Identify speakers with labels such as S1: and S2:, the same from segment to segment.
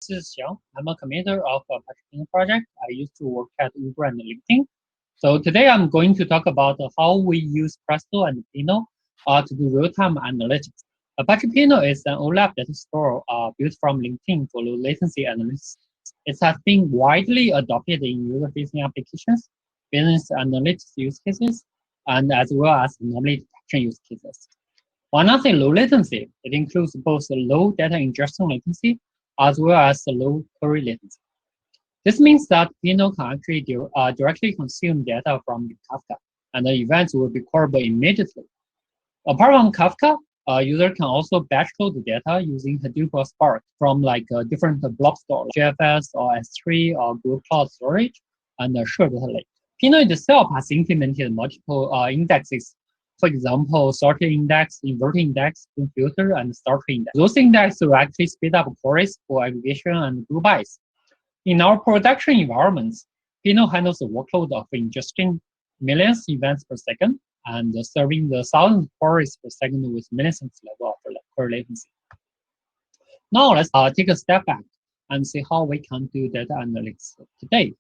S1: This is Xiang. I'm a committer of Apache Pinot project. I used to work at Uber and LinkedIn. So today I'm going to talk about how we use Presto and Pinot to do real-time analytics. Apache Pinot is an OLAP data store built from LinkedIn for low latency analytics. It has been widely adopted in user-facing applications, business analytics use cases, and as well as anomaly detection use cases. When I say low latency, it includes both low data ingestion latency as well as low query latency. This means that Pinot can actually directly consume data from Kafka, and the events will be queryable immediately. Apart from Kafka, a user can also batch code the data using Hadoop or Spark from different blob stores, GFS or S3 or Google Cloud Storage, and a shared data lake. Pinot itself has implemented multiple indexes. For example, sorted index, inverted index, filter, and starter index. Those indexes will actually speed up queries for aggregation and group bys. In our production environments, Pinot handles the workload of ingesting millions events per second and serving the thousands of queries per second with milliseconds level of query latency. Now let's take a step back and see how we can do data analytics today.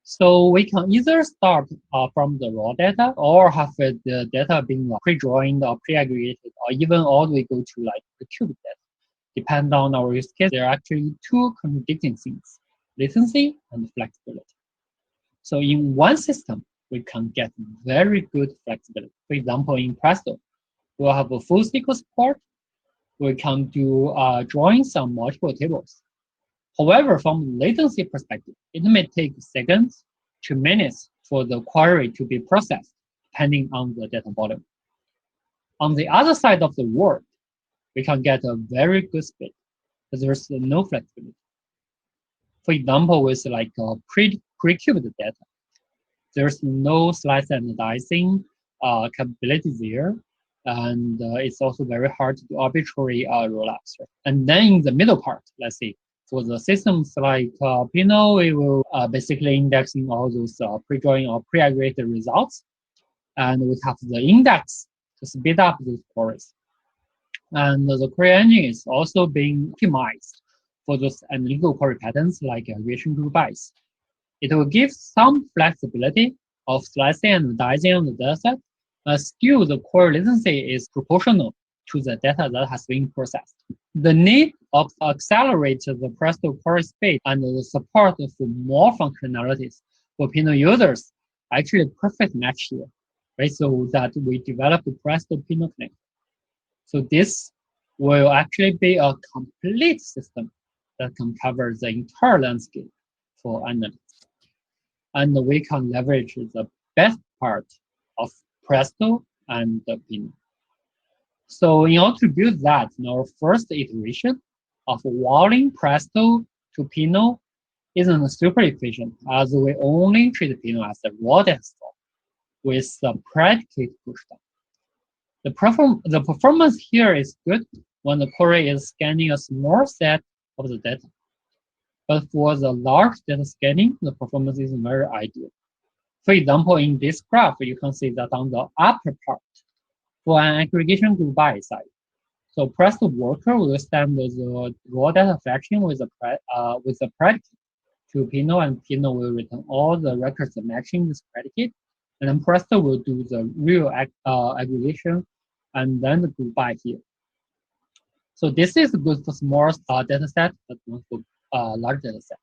S1: So we can either start from the raw data or have the data being pre-joined or pre-aggregated, or even all the way go to the cubic data. Depending on our use case, there are actually two contradicting things: latency and flexibility. So in one system, we can get very good flexibility. For example, in Presto, we'll have a full SQL support. We can do drawings on multiple tables. However, from latency perspective, it may take seconds to minutes for the query to be processed, depending on the data volume. On the other side of the world, we can get a very good speed, but there's no flexibility. For example, with pre-cubed data, there's no slice and dicing capability there, and it's also very hard to do arbitrary rollups. And then in the middle part, let's see. For the systems like Pinot, we will basically indexing all those pre-join or pre-aggregated results. And we have the index to speed up those queries. And the query engine is also being optimized for those analytical query patterns like aggregation group bys. It will give some flexibility of slicing and dicing on the dataset, but still the query latency is proportional to the data that has been processed. The need of accelerate the Presto query speed and the support for more functionalities for Pinot users actually a perfect match here, right? So that we developed the Presto Pinot Connector. So this will actually be a complete system that can cover the entire landscape for analytics. And we can leverage the best part of Presto and the Pinot. So in order to build that, in our first iteration of wiring Presto to Pinot isn't super efficient, as we only treat Pinot as a raw data store with the predicate pushdown. The performance here is good when the query is scanning a small set of the data. But for the large data scanning, the performance isn't very ideal. For example, in this graph, you can see that on the upper part, for an aggregation group by side. So Presto worker will send the raw data fetching with a predicate to Pinot, and Pinot will return all the records matching this predicate. And then Presto will do the real aggregation and then the group by here. So this is good for small data set, but not for large data set.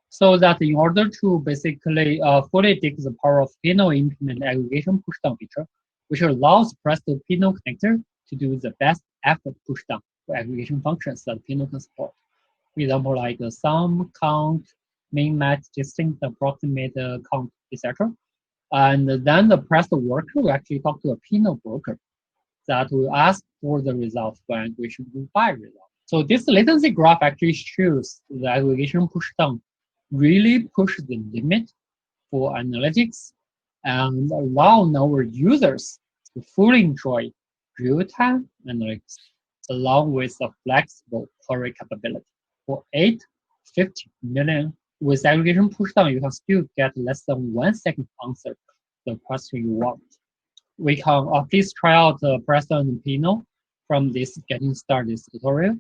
S1: So that in order to basically fully dig the power of Pinot, implement aggregation pushdown feature, which allows Presto Pinot Connector to do the best effort pushdown for aggregation functions that Pinot can support. For example, like sum, count, min, max, distinct, approximate, count, etc. And then the Presto worker will actually talk to a Pinot broker that will ask for the result for aggregation group by result. So this latency graph actually shows the aggregation pushdown really push the limit for analytics and allow our users to fully enjoy real-time analytics along with a flexible query capability. For 850 million, with aggregation pushdown, you can still get less than 1 second to answer the question you want. We can please try out the Presto and Pinot from this getting started tutorial.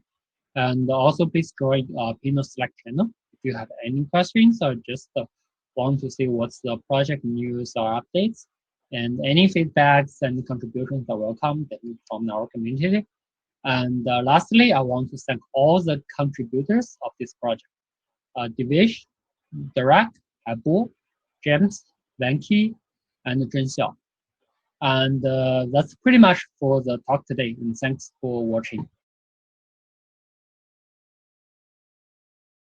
S1: And also please join Pinot Slack channel if you have any questions or just want to see what's the project news or updates. And any feedbacks and contributions are welcome from our community. And lastly, I want to thank all the contributors of this project. Divish, Derek, Abu, James, Venki, and Zhenxiao. And that's pretty much for the talk today. And thanks for watching.